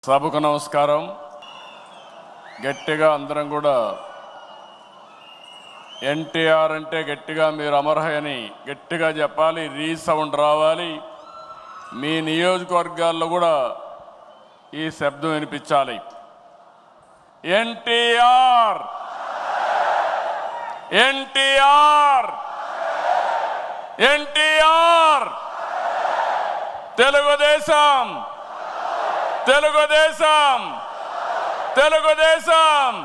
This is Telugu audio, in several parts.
సభకు నమస్కారం. గట్టిగా అందరం కూడా ఎన్టీఆర్ అంటే గట్టిగా మీరు అమర్హయని గట్టిగా చెప్పాలి. రీసౌండ్ రావాలి. మీ నియోజకవర్గాల్లో కూడా ఈ శబ్దం వినిపించాలి. ఎన్టీఆర్, ఎన్టీఆర్, ఎన్టీఆర్, తెలుగుదేశం, తెలుగుదేశం, తెలుగుదేశం.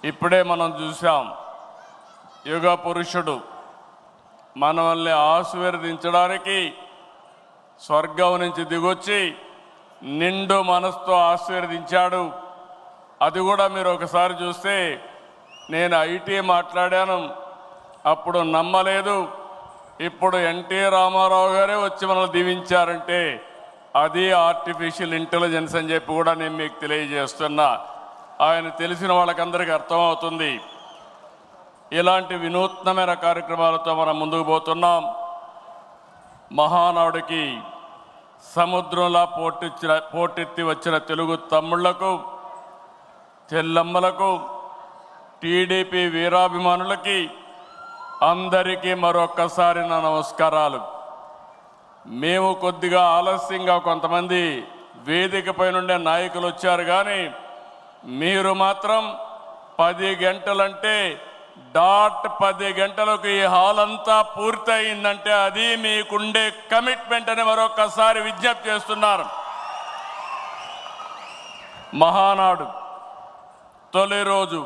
ఇప్పుడే మనం చూసాం, యుగ పురుషుడు మనల్ని ఆశీర్వదించడానికి స్వర్గం నుంచి దిగొచ్చి నిండు మనసుతో ఆశీర్వదించాడు. అది కూడా మీరు ఒకసారి చూస్తే, నేను ఐటీ మాట్లాడాను, అప్పుడు నమ్మలేదు. ఇప్పుడు ఎన్టీ రామారావు గారే వచ్చి మనల్ని దీవించారంటే అది ఆర్టిఫిషియల్ ఇంటెలిజెన్స్ అని చెప్పి కూడా నేను మీకు తెలియజేస్తున్నా. ఆయన తెలిసిన వాళ్ళకందరికీ అర్థమవుతుంది. ఇలాంటి వినూత్నమైన కార్యక్రమాలతో మనం ముందుకు పోతున్నాం. మహానాడుకి సముద్రంలా పోటెత్తి వచ్చిన తెలుగు తమ్ముళ్లకు, చెల్లమ్మలకు, టీడీపీ వీరాభిమానులకి అందరికీ మరొక్కసారి నా నమస్కారాలు. మేము కొద్దిగా ఆలస్యంగా కొంతమంది వేదికపై నుండే నాయకులు వచ్చారు, కానీ మీరు మాత్రం 10 గంటలంటే డాట్ 10 గంటలకు ఈ హాల్ అంతా పూర్తయిందంటే అది మీకుండే కమిట్మెంట్ అని మరొకసారి విజ్ఞప్తి చేస్తున్నారు. మహానాడు తొలి రోజు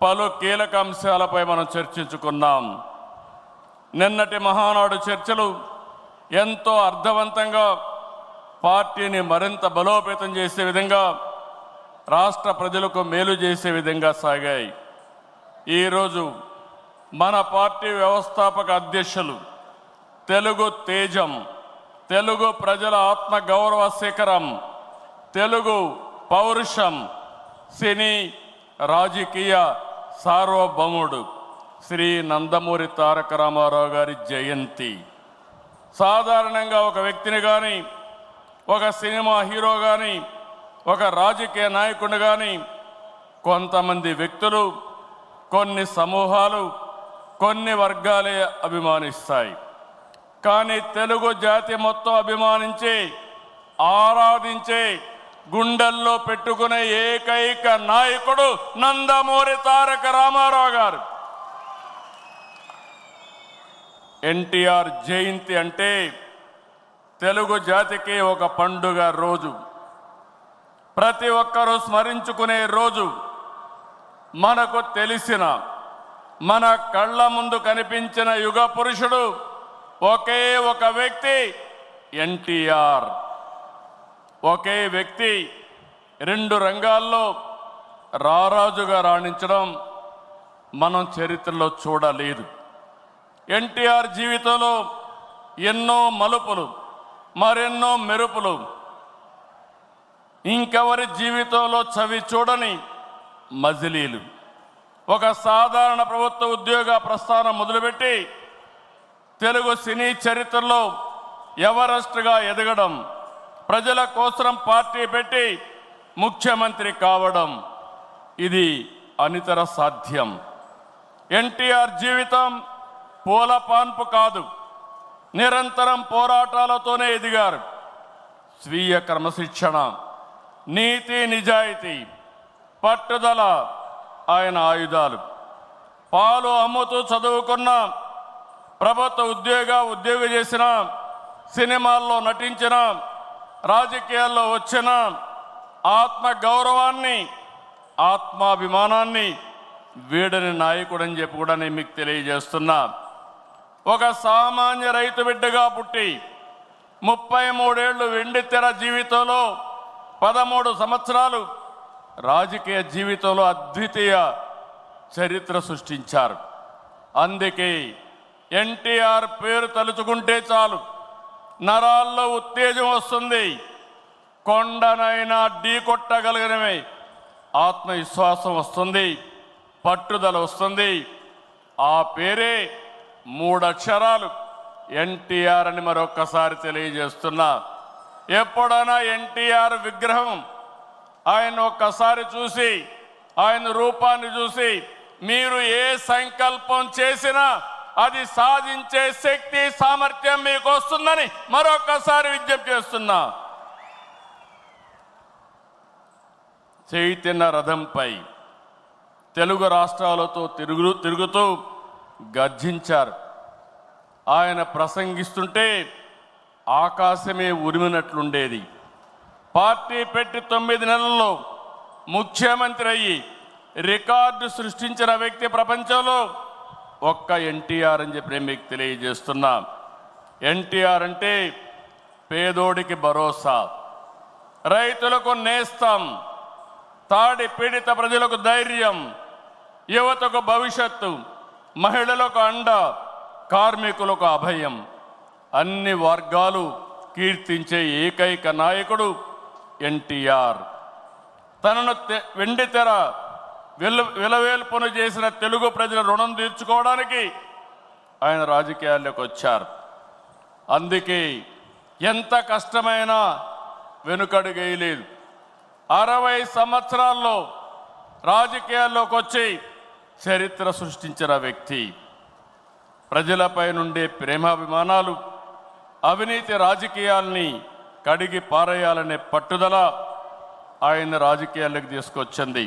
పలు కీలక అంశాలపై మనం చర్చించుకున్నాం. నిన్నటి మహానాడు చర్చలు ఎంతో అర్థవంతంగా, పార్టీని మరింత బలోపేతం చేసే విధంగా, రాష్ట్ర ప్రజలకు మేలు చేసే విధంగా సాగాయి. ఈరోజు మన పార్టీ వ్యవస్థాపక అధ్యక్షులు, తెలుగు తేజం, తెలుగు ప్రజల ఆత్మ గౌరవ శిఖరం, తెలుగు పౌరుషం, సినీ రాజకీయ సార్వభౌముడు శ్రీ నందమూరి తారక రామారావు గారి జయంతి. సాధారణంగా ఒక వ్యక్తిని కానీ, ఒక సినిమా హీరో కానీ, ఒక రాజకీయ నాయకుడిని కానీ కొంతమంది వ్యక్తులు, కొన్ని సమూహాలు, కొన్ని వర్గాలే అభిమానిస్తాయి. కానీ తెలుగు జాతి మొత్తం అభిమానించే, ఆరాధించే, గుండెల్లో పెట్టుకునే ఏకైక నాయకుడు నందమూరి తారక రామారావు గారు. ఎన్టీఆర్ జయంతి అంటే తెలుగు జాతికి ఒక పండుగ రోజు, ప్రతి ఒక్కరూ స్మరించుకునే రోజు. మనకు తెలిసిన, మన కళ్ళ ముందు కనిపించిన యుగ పురుషుడు ఒకే ఒక వ్యక్తి, ఎన్టీఆర్. ఒకే వ్యక్తి 2 రంగాల్లో రారాజుగా రాణించడం మనం చరిత్రలో చూడలేదు. ఎన్టీఆర్ జీవితంలో ఎన్నో మలుపులు, మరెన్నో మెరుపులు, ఇంకెవరి జీవితంలో చవి చూడని మజిలీలు. ఒక సాధారణ ప్రభుత్వ ఉద్యోగ ప్రస్థానం మొదలుపెట్టి తెలుగు సినీ చరిత్రలో ఎవరెస్ట్గా ఎదగడం, ప్రజల కోసం పార్టీ పెట్టి ముఖ్యమంత్రి కావడం, ఇది అనితర సాధ్యం. ఎన్టీఆర్ జీవితం పూల పాన్పు కాదు, నిరంతరం పోరాటాలతోనే ఎదిగారు. స్వీయ క్రమశిక్షణ, నీతి నిజాయితీ, పట్టుదల ఆయన ఆయుధాలు. పాలు అమ్ముతూ చదువుకున్న, ప్రభుత్వ ఉద్యోగం చేసిన, సినిమాల్లో నటించిన, రాజకీయాల్లో వచ్చిన, ఆత్మ గౌరవాన్ని, ఆత్మాభిమానాన్ని వీడని నాయకుడని చెప్పి కూడా నేను మీకు తెలియజేస్తున్నా. ఒక సామాన్య రైతు బిడ్డగా పుట్టి 33 ఏళ్ళు వెండితెర జీవితంలో 13 సంవత్సరాలు రాజకీయ జీవితంలో అద్వితీయ చరిత్ర సృష్టించారు. అందుకే ఎన్టీఆర్ పేరు తలుచుకుంటే చాలు నరాల్లో ఉత్తేజం వస్తుంది. కొండనైనా ఢీ కొట్టగలిగినవే ఆత్మవిశ్వాసం వస్తుంది, పట్టుదల వస్తుంది. ఆ పేరే 3 అక్షరాలు ఎన్టీఆర్ అని మరొక్కసారి తెలియజేస్తున్నా. ఎప్పుడైనా ఎన్టీఆర్ విగ్రహం ఆయన ఒక్కసారి చూసి ఆయన రూపాన్ని చూసి మీరు ఏ సంకల్పం చేసినా అది సాధించే శక్తి సామర్థ్యం మీకు వస్తుందని మరొకసారి విజ్ఞప్తి చేస్తున్నా. చైతన్య రథంపై తెలుగు రాష్ట్రాలతో తిరుగుతూ గర్జించారు. ఆయన ప్రసంగిస్తుంటే ఆకాశమే ఉరిమినట్లుండేది. పార్టీ పెట్టి 9 నెలల్లో ముఖ్యమంత్రి అయ్యి రికార్డు సృష్టించిన వ్యక్తి ప్రపంచంలో ఒక్క ఎన్టీఆర్ అని చెప్పి నేను మీకు తెలియజేస్తున్నా. ఎన్టీఆర్ అంటే పేదోడికి భరోసా, రైతులకు నేస్తం, తాడి పీడిత ప్రజలకు ధైర్యం, యువతకు భవిష్యత్తు, మహిళలకు అండ, కార్మికులకు అభయం. అన్ని వర్గాలు కీర్తించే ఏకైక నాయకుడు ఎన్టీఆర్. తనను వెండితెర విలవేల్పును చేసిన తెలుగు ప్రజల రుణం తీర్చుకోవడానికి ఆయన రాజకీయాల్లోకి వచ్చారు. అందుకే ఎంత కష్టమైనా వెనుకడుగేయలేదు. 60 సంవత్సరాల్లో రాజకీయాల్లోకి వచ్చి చరిత్ర సృష్టించిన వ్యక్తి. ప్రజలపై నుండే ప్రేమాభిమానాలు, అవినీతి రాజకీయాల్ని కడిగి పారేయాలనే పట్టుదల ఆయన రాజకీయాల్లోకి తీసుకొచ్చింది.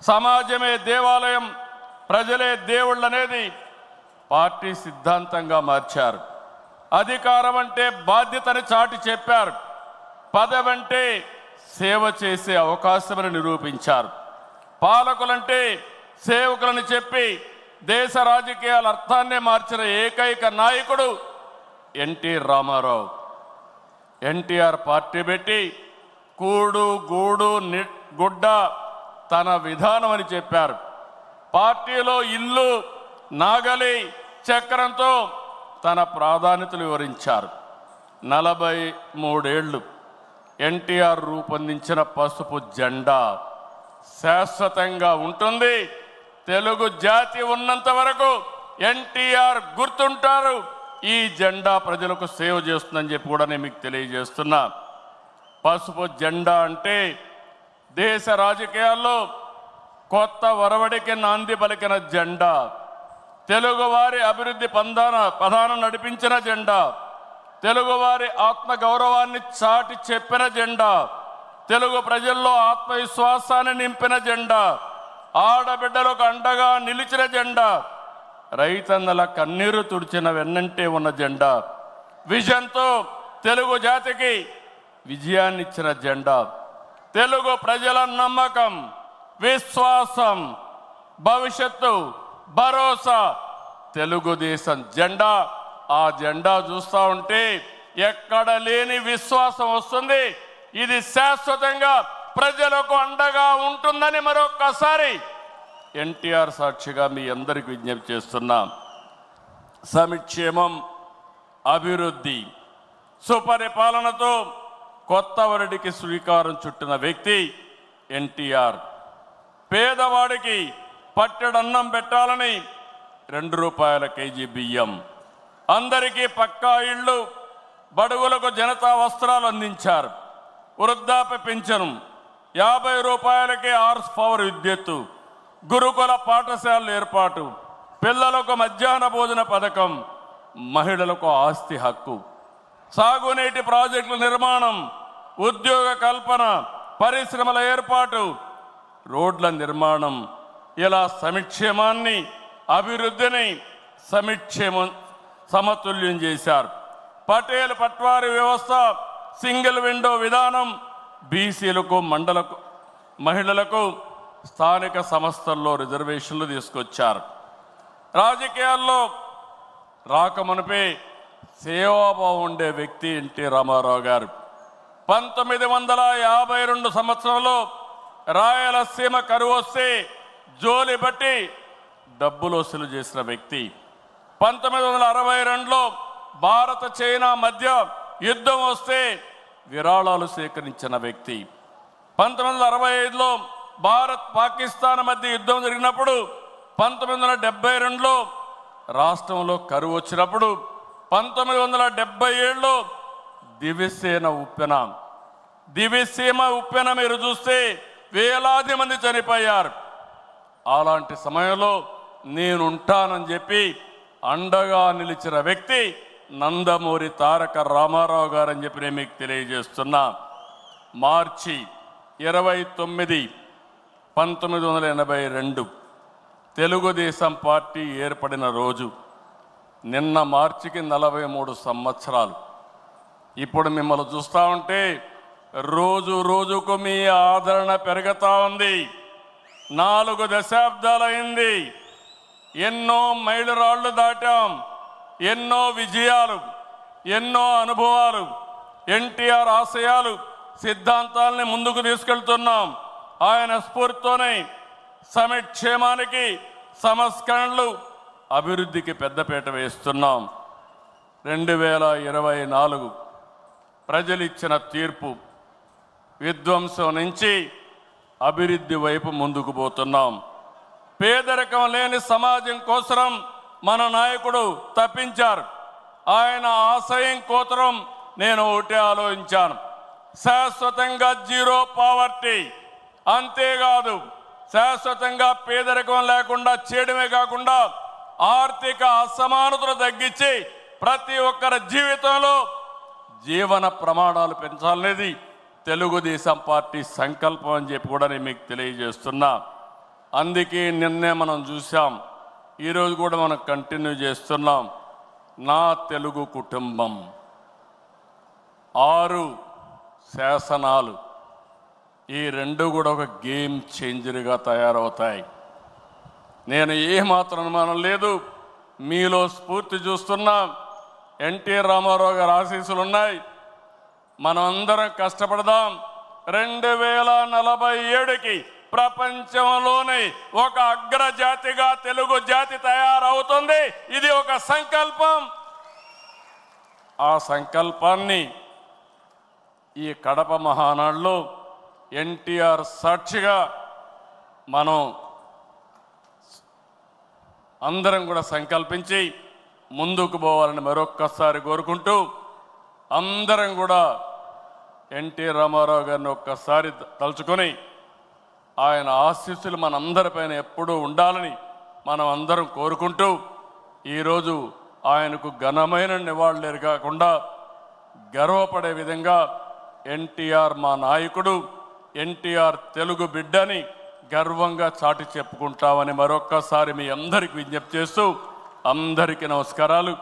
సమాజమే దేవాలయం, ప్రజలే దేవుళ్ళు అనేది పార్టీ సిద్ధాంతంగా మార్చారు. అధికారం అంటే బాధ్యతని చాటి చెప్పారు. పదవంటే సేవ చేసే అవకాశమని నిరూపించారు. పాలకులంటే సేవకులని చెప్పి దేశ రాజకీయాల అర్థాన్నే మార్చిన ఏకైక నాయకుడు ఎన్టీ రామారావు. ఎన్టీఆర్ పార్టీ పెట్టి కూడు గూడు గుడ్డ తన విధానం అని చెప్పారు. పార్టీలో ఇల్లు, నాగలి, చక్రంతో తన ప్రాధాన్యతలు వివరించారు. 43 ఏళ్ళు ఎన్టీఆర్ రూపొందించిన పసుపు జెండా శాశ్వతంగా ఉంటుంది. తెలుగు జాతి ఉన్నంత వరకు ఎన్టీఆర్ గుర్తుంటారు. ఈ జెండా ప్రజలకు సేవ చేస్తుందని చెప్పి కూడా నేను మీకు తెలియజేస్తున్నా. పసుపు జెండా అంటే దేశ రాజకీయాల్లో కొత్త ఒరవడికి నాంది పలికిన జెండా, తెలుగువారి అభివృద్ధి పదాన నడిపించిన జెండా, తెలుగువారి ఆత్మగౌరవాన్ని చాటి చెప్పిన జెండా, తెలుగు ప్రజల్లో ఆత్మవిశ్వాసాన్ని నింపిన జెండా, ఆడబిడ్డలకు అండగా నిలిచిన జెండా, రైతన్నల కన్నీరు తుడిచిన వెన్నంటే ఉన్న జెండా, విజన్తో తెలుగు జాతికి విజయాన్నిచ్చిన జెండా, తెలుగు ప్రజల నమ్మకం, విశ్వాసం, భవిష్యత్తు, భరోసా తెలుగుదేశం జెండా. ఆ జెండా చూస్తూ ఉంటే ఎక్కడ లేని విశ్వాసం వస్తుంది. ఇది శాశ్వతంగా ప్రజలకు అండగా ఉంటుందని మరొక్కసారి ఎన్టీఆర్ సాక్షిగా మీ అందరికి విజ్ఞప్తి చేస్తున్నాం. సంక్షేమం, అభివృద్ధి, సుపరిపాలనతో కొత్త వరడికి శ్రీకారం చుట్టిన వ్యక్తి ఎన్టీఆర్. పేదవాడికి పట్టెడన్నం పెట్టాలని 2 రూపాయల కేజీ బియ్యం, అందరికీ పక్కా ఇళ్ళు, బడుగులకు జనతా వస్త్రాలు అందించారు. వృద్ధాప్య పింఛను, 50 రూపాయలకే హార్స్ పవర్ విద్యుత్తు, గురుకుల పాఠశాలల ఏర్పాటు, పిల్లలకు మధ్యాహ్న భోజన పథకం, మహిళలకు ఆస్తి హక్కు, సాగునీటి ప్రాజెక్టుల నిర్మాణం, ఉద్యోగ కల్పన, పరిశ్రమల ఏర్పాటు, రోడ్ల నిర్మాణం. ఇలా సంక్షేమాన్ని, అభివృద్ధిని సమతుల్యం చేశారు. పటేల్ పట్వారీ వ్యవస్థ, సింగిల్ విండో విధానం, బీసీలకు, మహిళలకు స్థానిక సంస్థల్లో రిజర్వేషన్లు తీసుకొచ్చారు. రాజకీయాల్లో రాకమునిపే సేవాభావం ఉండే వ్యక్తి ఎన్టీ రామారావు గారు. 1952 సంవత్సరంలో రాయలసీమ కరువు వస్తే జోలి బట్టి డబ్బులు వసూలు చేసిన వ్యక్తి. 1962లో భారత చైనా మధ్య యుద్ధం వస్తే విరాళాలు సేకరించిన వ్యక్తి. 1965లో భారత్ పాకిస్తాన్ మధ్య యుద్ధం జరిగినప్పుడు 1972లో రాష్ట్రంలో కరువు వచ్చినప్పుడు 1977లో దివిసేన ఉప్పెన. దివిసీమ ఉప్పెన మీరు చూస్తే వేలాది మంది చనిపోయారు. అలాంటి సమయంలో నేనుంటానని చెప్పి అండగా నిలిచిన వ్యక్తి నందమూరి తారక రామారావు గారని చెప్పి నేను మీకు తెలియజేస్తున్నా. మార్చి 29, 1982 తెలుగుదేశం పార్టీ ఏర్పడిన రోజు. నిన్న మార్చికి 43 సంవత్సరాలు. ఇప్పుడు మిమ్మల్ని చూస్తూ ఉంటే రోజు రోజుకు మీ ఆదరణ పెరుగుతూ ఉంది. 4 దశాబ్దాలైంది. ఎన్నో మైలురాళ్లు దాటాం, ఎన్నో విజయాలు, ఎన్నో అనుభవాలు. ఎన్టీఆర్ ఆశయాలు, సిద్ధాంతాలని ముందుకు తీసుకెళ్తున్నాం. ఆయన స్ఫూర్తితోనే సమిక్షేమానికి, సంస్కరణలు, అభివృద్ధికి పెద్దపీట వేస్తున్నాం. 2024 ప్రజలిచ్చిన తీర్పు, విధ్వంసం నుంచి అభివృద్ధి వైపు ముందుకు పోతున్నాం. పేదరికం లేని సమాజం కోసం మన నాయకుడు తప్పించారు. ఆయన ఆశయం కోసరం నేను ఒకటే ఆలోచించాను, శాశ్వతంగా జీరో పావర్టీ. అంతేకాదు, శాశ్వతంగా పేదరికం లేకుండా చేయడమే కాకుండా ఆర్థిక అసమానతలు తగ్గించి ప్రతి ఒక్కరి జీవితంలో జీవన ప్రమాణాలు పెంచాలనేది తెలుగుదేశం పార్టీ సంకల్పం అని చెప్పి కూడా నేను మీకు తెలియజేస్తున్నా. అందుకే నిన్నే మనం చూసాం, ఈరోజు కూడా మనం కంటిన్యూ చేస్తున్నాం. నా తెలుగు కుటుంబం 6 శాసనాలు, ఈ 2 కూడా ఒక గేమ్ చేంజర్గా తయారవుతాయి. నేను ఏమాత్రం అనుమానం లేదు, మీలో స్ఫూర్తి చూస్తున్నా. ఎన్టీ రామారావు గారి ఆశీస్సులు ఉన్నాయి. మనం అందరం కష్టపడదాం. 2047కి ప్రపంచంలోనే ఒక అగ్రజాతిగా తెలుగు జాతి తయారవుతుంది. ఇది ఒక సంకల్పం. ఆ సంకల్పాన్ని ఈ కడప మహానాడులో ఎన్టీఆర్ సాక్షిగా మనం అందరం కూడా సంకల్పించి ముందుకు పోవాలని మరొక్కసారి కోరుకుంటూ, అందరం కూడా ఎన్టీ రామారావు గారిని ఒక్కసారి తలుచుకొని ఆయన ఆశీస్సులు మనందరిపైన ఎప్పుడూ ఉండాలని మనం అందరం కోరుకుంటూ, ఈరోజు ఆయనకు ఘనమైన నివాళులు కాకుండా గర్వపడే విధంగా ఎన్టీఆర్ మా నాయకుడు, ఎన్టీఆర్ తెలుగు బిడ్డని గర్వంగా చాటి చెప్పుకుంటామని మరొక్కసారి మీ అందరికి విజ్ఞప్తి చేస్తూ అందరికీ నమస్కారాలు.